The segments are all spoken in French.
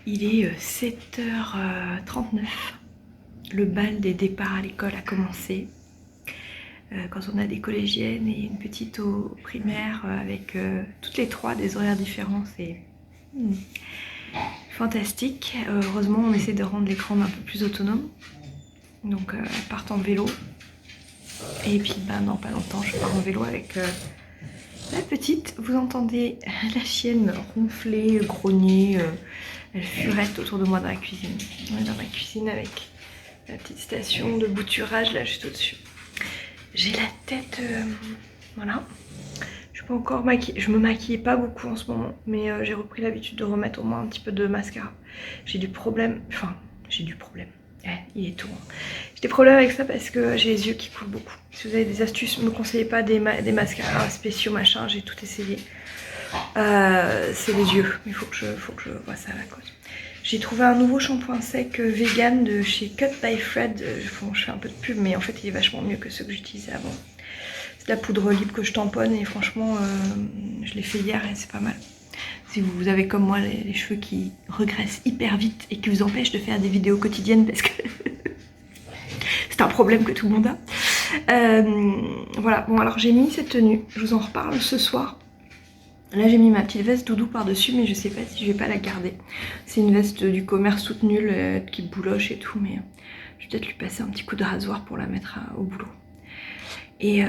Il est 7h39. Le bal des départs à l'école a commencé. Quand on a des collégiennes et une petite au primaire avec toutes les trois des horaires différents, c'est fantastique. Heureusement, on essaie de rendre l'écran un peu plus autonome. Donc, elles partent en vélo. Et puis, dans pas longtemps, je pars en vélo avec la petite. Vous entendez la chienne ronfler, grogner. Elle furette autour de moi dans la cuisine. On est dans ma cuisine avec la petite station de bouturage là juste au-dessus. J'ai la tête, voilà. Je suis pas encore maquillée. Je me maquille pas beaucoup en ce moment, mais j'ai repris l'habitude de remettre au moins un petit peu de mascara. J'ai du problème, Ouais, il est tout. J'ai des problèmes avec ça parce que j'ai les yeux qui coulent beaucoup. Si vous avez des astuces, ne me conseillez pas des mascaras spéciaux machin. J'ai tout essayé. C'est les yeux. Il faut que je vois ça à la cause. J'ai trouvé un nouveau shampoing sec vegan de chez Cut by Fred. Bon, je fais un peu de pub, mais en fait il est vachement mieux que ceux que j'utilisais avant. C'est de la poudre libre que je tamponne et franchement je l'ai fait hier et c'est pas mal. Si vous avez comme moi les cheveux qui regressent hyper vite et qui vous empêchent de faire des vidéos quotidiennes parce que c'est un problème que tout le monde a. Voilà, bon alors j'ai mis cette tenue, je vous en reparle ce soir. Là j'ai mis ma petite veste doudou par dessus mais je sais pas si je vais pas la garder. C'est une veste du commerce toute nulle qui bouloche et tout, mais je vais peut-être lui passer un petit coup de rasoir pour la mettre au boulot. Et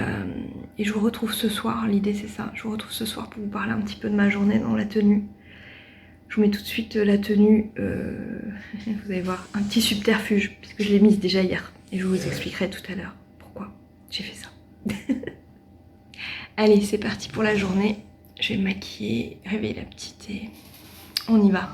je vous retrouve ce soir, l'idée c'est ça, je vous retrouve ce soir pour vous parler un petit peu de ma journée dans la tenue. Je vous mets tout de suite la tenue, vous allez voir, un petit subterfuge, puisque je l'ai mise déjà hier. Et je vous expliquerai tout à l'heure pourquoi j'ai fait ça. Allez, c'est parti pour la journée. Je vais me maquiller, réveiller la petite et on y va.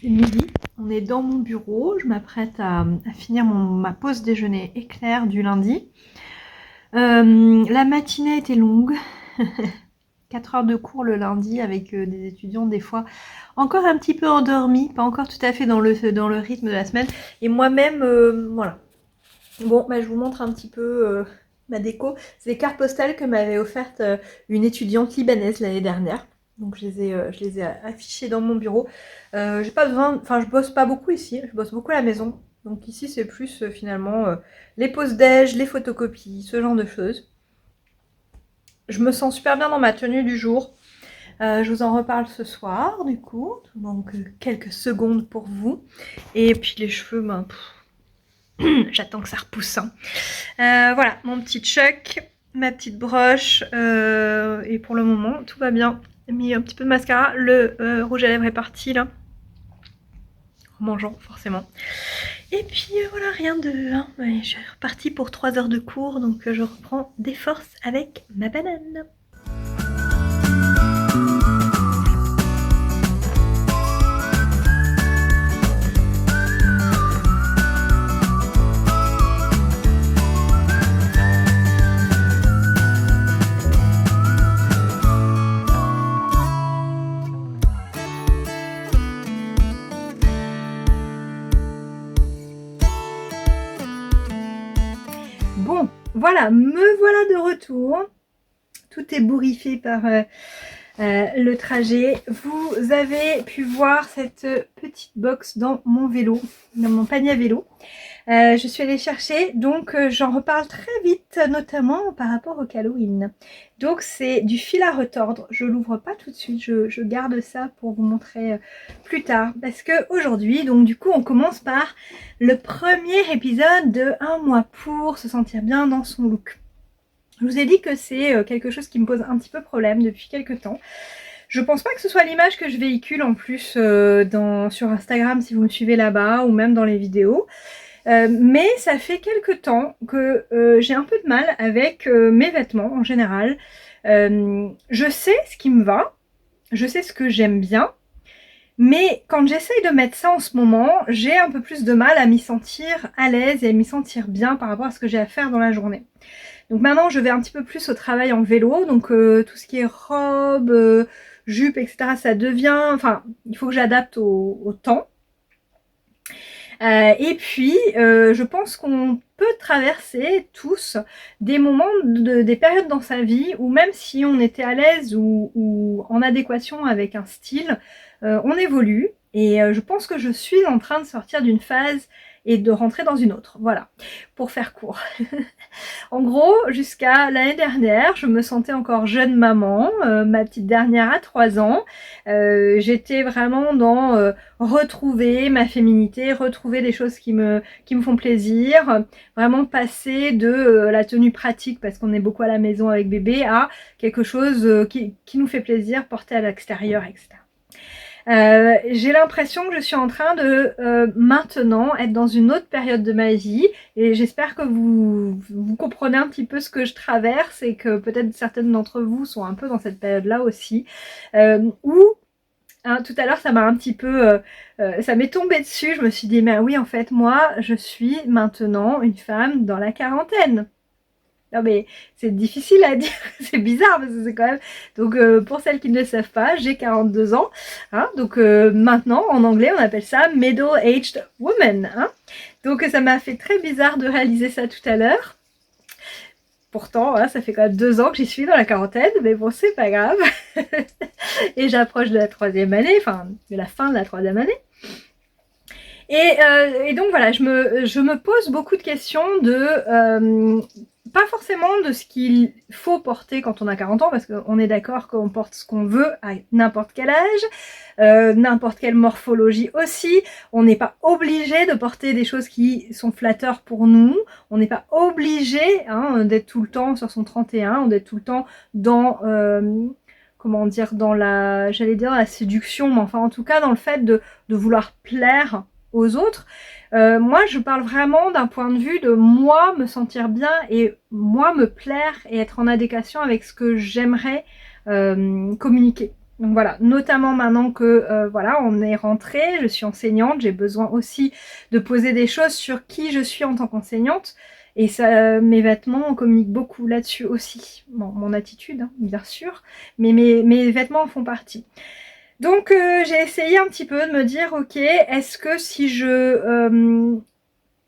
C'est midi, on est dans mon bureau, je m'apprête à finir ma pause déjeuner éclair du lundi. La matinée était longue, 4 heures de cours le lundi avec des étudiants des fois encore un petit peu endormis, pas encore tout à fait dans le rythme de la semaine. Et moi-même, voilà. Bon, je vous montre un petit peu ma déco. C'est des cartes postales que m'avait offertes une étudiante libanaise l'année dernière. Donc je les ai affichées dans mon bureau. J'ai pas besoin, enfin je bosse pas beaucoup ici, je bosse beaucoup à la maison. Donc ici c'est plus finalement les pauses déj, les photocopies, ce genre de choses. Je me sens super bien dans ma tenue du jour. Je vous en reparle ce soir du coup. Donc quelques secondes pour vous. Et puis les cheveux, j'attends que ça repousse. Hein. Voilà, mon petit chuck, ma petite broche. Et pour le moment, tout va bien. J'ai mis un petit peu de mascara. Le rouge à lèvres est parti là. En mangeant, forcément. Et puis voilà, rien de... Hein. Ouais, je suis repartie pour 3 heures de cours. Donc je reprends des forces avec ma banane. Bon, voilà, me voilà de retour. Tout est bourriffé par le trajet. Vous avez pu voir cette petite box dans mon vélo, dans mon panier à vélo. Je suis allée chercher, donc j'en reparle très vite, notamment par rapport au Halloween. Donc c'est du fil à retordre, je l'ouvre pas tout de suite, je garde ça pour vous montrer plus tard. Parce que aujourd'hui, donc du coup on commence par le premier épisode de Un mois pour se sentir bien dans son look. Je vous ai dit que c'est quelque chose qui me pose un petit peu problème depuis quelques temps. Je pense pas que ce soit l'image que je véhicule en plus sur Instagram si vous me suivez là-bas ou même dans les vidéos. Mais ça fait quelques temps que j'ai un peu de mal avec mes vêtements en général. Je sais ce qui me va, je sais ce que j'aime bien, mais quand j'essaye de mettre ça en ce moment, j'ai un peu plus de mal à m'y sentir à l'aise et à m'y sentir bien par rapport à ce que j'ai à faire dans la journée. Donc maintenant, je vais un petit peu plus au travail en vélo, donc tout ce qui est robe, jupe, etc., ça devient... Enfin, il faut que j'adapte au temps. Et puis, je pense qu'on peut traverser tous des moments, des périodes dans sa vie où même si on était à l'aise ou en adéquation avec un style, on évolue. Et je pense que je suis en train de sortir d'une phase et de rentrer dans une autre. Voilà, pour faire court. En gros, jusqu'à l'année dernière, je me sentais encore jeune maman, ma petite dernière a 3 ans. J'étais vraiment dans retrouver ma féminité, retrouver des choses qui me font plaisir, vraiment passer de la tenue pratique parce qu'on est beaucoup à la maison avec bébé à quelque chose qui nous fait plaisir, porter à l'extérieur, etc. J'ai l'impression que je suis en train de maintenant être dans une autre période de ma vie et j'espère que vous comprenez un petit peu ce que je traverse et que peut-être certaines d'entre vous sont un peu dans cette période-là aussi. Où hein, tout à l'heure ça m'a un petit peu ça m'est tombé dessus, je me suis dit mais oui en fait moi je suis maintenant une femme dans la quarantaine. Non mais c'est difficile à dire, c'est bizarre parce que c'est quand même... Donc pour celles qui ne le savent pas, j'ai 42 ans. Hein, donc maintenant en anglais on appelle ça middle-aged woman. Hein. Donc ça m'a fait très bizarre de réaliser ça tout à l'heure. Pourtant, hein, ça fait quand même 2 ans que j'y suis dans la quarantaine, mais bon, c'est pas grave. Et j'approche de la 3e année, enfin de la fin de la 3e année. Et donc voilà, je me pose beaucoup de questions de... pas forcément de ce qu'il faut porter quand on a 40 ans, parce qu'on est d'accord qu'on porte ce qu'on veut à n'importe quel âge, n'importe quelle morphologie aussi. On n'est pas obligé de porter des choses qui sont flatteurs pour nous. On n'est pas obligé hein, d'être tout le temps sur son 31, ou d'être tout le temps dans... comment dire, dans la... J'allais dire la séduction, mais enfin en tout cas dans le fait de vouloir plaire aux autres. Moi, je parle vraiment d'un point de vue de moi me sentir bien et moi me plaire et être en adéquation avec ce que j'aimerais communiquer. Donc voilà, notamment maintenant que voilà, on est rentré, je suis enseignante, j'ai besoin aussi de poser des choses sur qui je suis en tant qu'enseignante. Et ça, mes vêtements, on communique beaucoup là-dessus aussi. Bon, mon attitude, hein, bien sûr, mais mes vêtements en font partie. Donc j'ai essayé un petit peu de me dire, ok, est-ce que si je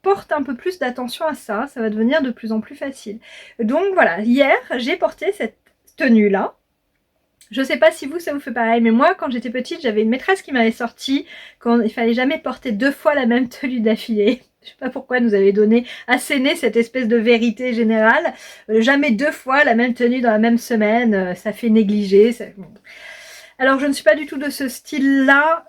porte un peu plus d'attention à ça, ça va devenir de plus en plus facile. Donc voilà, hier, j'ai porté cette tenue-là. Je sais pas si vous, ça vous fait pareil, mais moi, quand j'étais petite, j'avais une maîtresse qui m'avait sorti qu'il fallait jamais porter 2 fois la même tenue d'affilée. Je sais pas pourquoi elle nous avait donné, asséné cette espèce de vérité générale. Jamais 2 fois la même tenue dans la même semaine, ça fait négliger. Ça... Alors je ne suis pas du tout de ce style-là.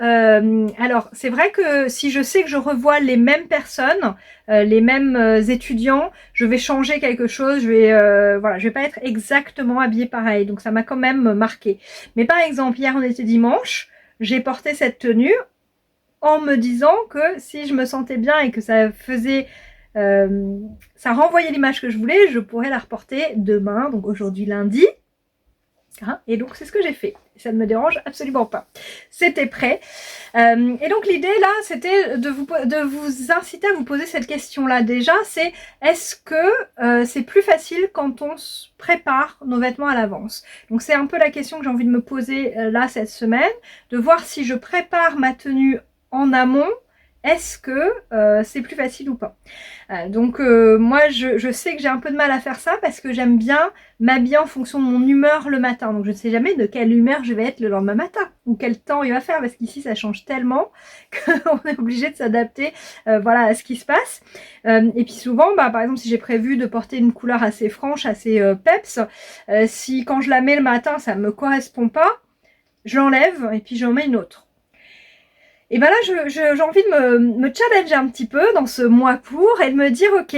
Alors c'est vrai que si je sais que je revois les mêmes personnes, les mêmes étudiants, je vais changer quelque chose. Voilà, je vais pas être exactement habillée pareil. Donc ça m'a quand même marqué. Mais par exemple hier on était dimanche, j'ai porté cette tenue en me disant que si je me sentais bien et que ça faisait ça renvoyait l'image que je voulais, je pourrais la reporter demain, donc aujourd'hui lundi. Hein, et donc c'est ce que j'ai fait. Ça ne me dérange absolument pas. C'était prêt. Et donc l'idée là, c'était de vous inciter à vous poser cette question-là. Déjà, c'est est-ce que c'est plus facile quand on se prépare nos vêtements à l'avance? Donc c'est un peu la question que j'ai envie de me poser là cette semaine, de voir si je prépare ma tenue en amont. Est-ce que c'est plus facile ou pas? Donc moi je sais que j'ai un peu de mal à faire ça parce que j'aime bien m'habiller en fonction de mon humeur le matin. Donc je ne sais jamais de quelle humeur je vais être le lendemain matin ou quel temps il va faire parce qu'ici ça change tellement qu'on est obligé de s'adapter voilà, à ce qui se passe. Et puis souvent, par exemple si j'ai prévu de porter une couleur assez franche, assez peps, si quand je la mets le matin ça ne me correspond pas, je l'enlève et puis j'en mets une autre. Et ben là, j'ai envie de me challenger un petit peu dans ce mois court et de me dire, ok,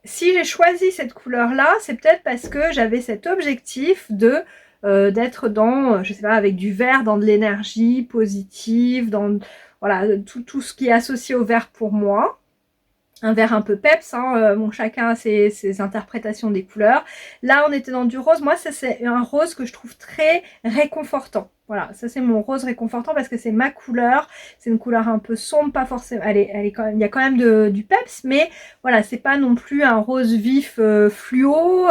si j'ai choisi cette couleur-là, c'est peut-être parce que j'avais cet objectif de d'être dans, je sais pas, avec du vert, dans de l'énergie positive, dans voilà, tout ce qui est associé au vert pour moi. Un vert un peu peps, hein, bon, chacun a ses interprétations des couleurs. Là, on était dans du rose. Moi, ça, c'est un rose que je trouve très réconfortant. Voilà, ça, c'est mon rose réconfortant parce que c'est ma couleur. C'est une couleur un peu sombre, pas forcément... Elle est quand même, il y a quand même du peps, mais voilà, c'est pas non plus un rose vif fluo.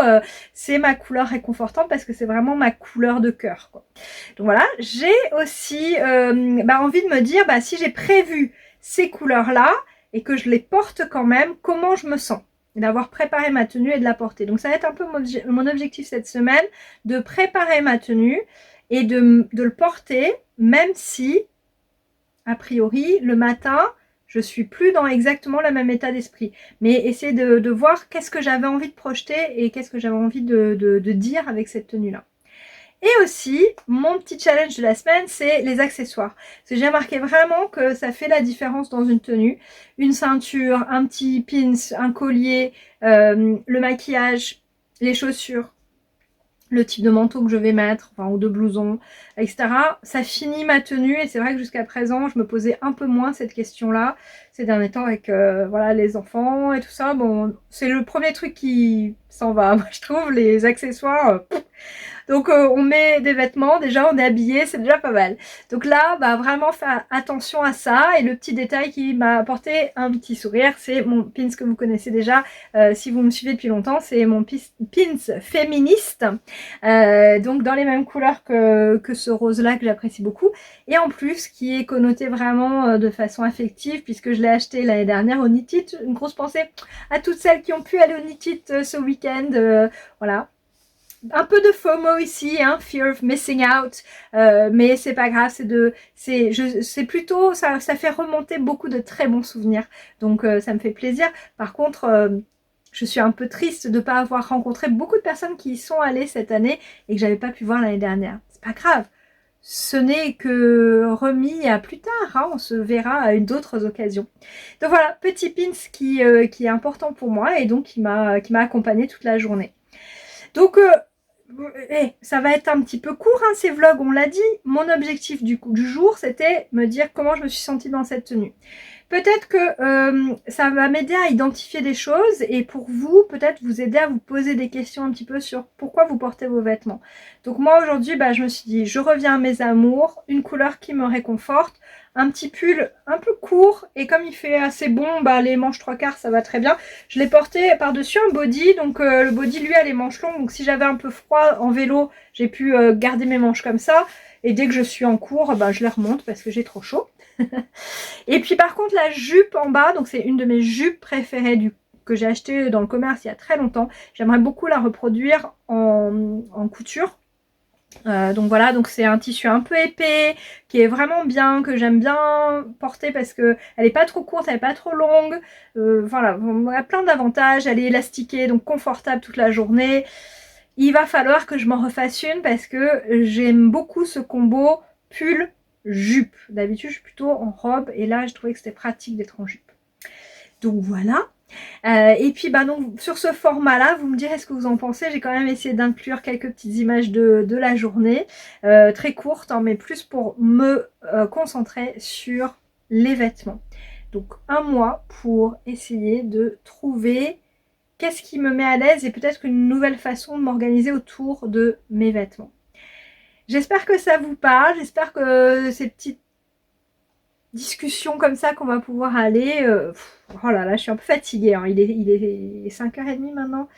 C'est ma couleur réconfortante parce que c'est vraiment ma couleur de cœur, quoi. Donc voilà, j'ai aussi envie de me dire, si j'ai prévu ces couleurs-là, et que je les porte quand même, comment je me sens, d'avoir préparé ma tenue et de la porter. Donc ça va être un peu mon objectif cette semaine, de préparer ma tenue et de le porter, même si, a priori, le matin, je suis plus dans exactement le même état d'esprit. Mais essayer de voir qu'est-ce que j'avais envie de projeter et qu'est-ce que j'avais envie de dire avec cette tenue-là. Et aussi, mon petit challenge de la semaine, c'est les accessoires. Parce que j'ai remarqué vraiment que ça fait la différence dans une tenue. Une ceinture, un petit pins, un collier, le maquillage, les chaussures, le type de manteau que je vais mettre, enfin, ou de blouson, etc. Ça finit ma tenue et c'est vrai que jusqu'à présent, je me posais un peu moins cette question-là ces derniers temps avec voilà, les enfants et tout ça. Bon, c'est le premier truc qui s'en va, moi je trouve, les accessoires. Donc on met des vêtements, déjà on est habillé, c'est déjà pas mal. Donc là, vraiment faire attention à ça. Et le petit détail qui m'a apporté un petit sourire, c'est mon pins que vous connaissez déjà. Si vous me suivez depuis longtemps, c'est mon pins féministe. Donc dans les mêmes couleurs que ce rose-là que j'apprécie beaucoup. Et en plus, qui est connoté vraiment de façon affective, puisque je l'ai acheté l'année dernière au Knit It. Une grosse pensée à toutes celles qui ont pu aller au Knit It ce week-end. Voilà. Un peu de FOMO ici, hein, Fear of Missing Out, mais c'est pas grave, c'est plutôt, ça fait remonter beaucoup de très bons souvenirs, donc ça me fait plaisir. Par contre, je suis un peu triste de ne pas avoir rencontré beaucoup de personnes qui y sont allées cette année et que j'avais pas pu voir l'année dernière. C'est pas grave, ce n'est que remis à plus tard, hein, on se verra à d'autres occasions. Donc voilà, petit pins qui est important pour moi et donc qui m'a accompagnée toute la journée. Donc ça va être un petit peu court, hein, ces vlogs, on l'a dit. Mon objectif du jour, c'était me dire comment je me suis sentie dans cette tenue. Peut-être que ça va m'aider à identifier des choses et pour vous, peut-être vous aider à vous poser des questions un petit peu sur pourquoi vous portez vos vêtements. Donc moi aujourd'hui, je me suis dit, je reviens à mes amours, une couleur qui me réconforte, un petit pull un peu court et comme il fait assez bon, les manches 3/4 ça va très bien. Je l'ai porté par-dessus un body, donc le body lui a les manches longues, donc si j'avais un peu froid en vélo, j'ai pu garder mes manches comme ça. Et dès que je suis en cours, je les remonte parce que j'ai trop chaud. Et puis par contre la jupe en bas, donc c'est une de mes jupes préférées que j'ai acheté dans le commerce il y a très longtemps. J'aimerais beaucoup la reproduire en couture. Donc voilà, donc c'est un tissu un peu épais, qui est vraiment bien, que j'aime bien porter parce que elle est pas trop courte, elle est pas trop longue. Voilà, on a plein d'avantages, elle est élastiquée, donc confortable toute la journée. Il va falloir que je m'en refasse une parce que j'aime beaucoup ce combo pull-jupe. D'habitude, je suis plutôt en robe et là, je trouvais que c'était pratique d'être en jupe. Donc voilà. Et puis donc sur ce format là, vous me direz ce que vous en pensez. J'ai quand même essayé d'inclure quelques petites images de la journée, très courtes, hein, mais plus pour me concentrer sur les vêtements. Donc un mois pour essayer de trouver qu'est-ce qui me met à l'aise et peut-être une nouvelle façon de m'organiser autour de mes vêtements. J'espère que ça vous parle, j'espère que ces petites discussions comme ça qu'on va pouvoir aller... oh là là, je suis un peu fatiguée, hein. Il est 5h30 maintenant.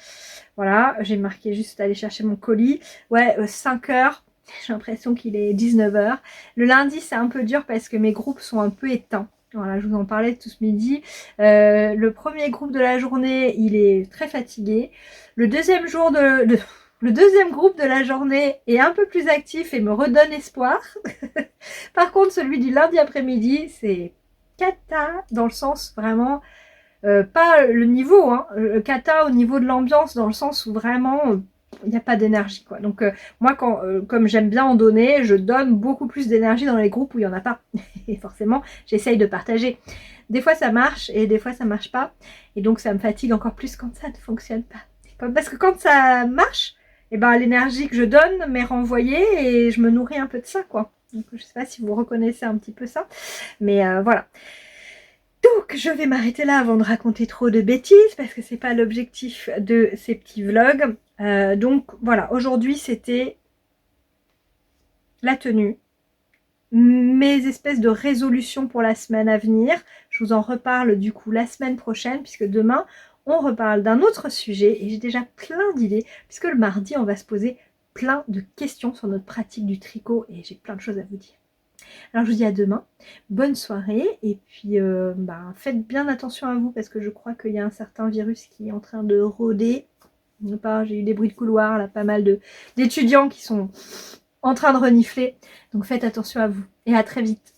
Voilà, j'ai marqué juste aller chercher mon colis. Ouais, 5h, j'ai l'impression qu'il est 19h. Le lundi, c'est un peu dur parce que mes groupes sont un peu éteints. Voilà, je vous en parlais tout ce midi. Le premier groupe de la journée, il est très fatigué. Le deuxième groupe de la journée est un peu plus actif et me redonne espoir. Par contre, celui du lundi après-midi, c'est cata dans le sens vraiment, pas le niveau, hein, cata au niveau de l'ambiance, dans le sens où vraiment il n'y a pas d'énergie quoi. Donc moi comme j'aime bien en donner, je donne beaucoup plus d'énergie dans les groupes où il n'y en a pas. Et forcément j'essaye de partager. Des fois ça marche et des fois ça marche pas. Et donc ça me fatigue encore plus quand ça ne fonctionne pas. Parce que quand ça marche, et ben l'énergie que je donne m'est renvoyée et je me nourris un peu de ça quoi. Donc je sais pas si vous reconnaissez un petit peu ça. Mais voilà. Donc je vais m'arrêter là avant de raconter trop de bêtises parce que c'est pas l'objectif de ces petits vlogs. Donc voilà, aujourd'hui c'était la tenue, mes espèces de résolutions pour la semaine à venir. Je vous en reparle du coup la semaine prochaine puisque demain on reparle d'un autre sujet et j'ai déjà plein d'idées puisque le mardi on va se poser plein de questions sur notre pratique du tricot et j'ai plein de choses à vous dire. Alors je vous dis à demain, bonne soirée et puis faites bien attention à vous parce que je crois qu'il y a un certain virus qui est en train de rôder. J'ai eu des bruits de couloir, là, pas mal d'étudiants qui sont en train de renifler. Donc faites attention à vous et à très vite.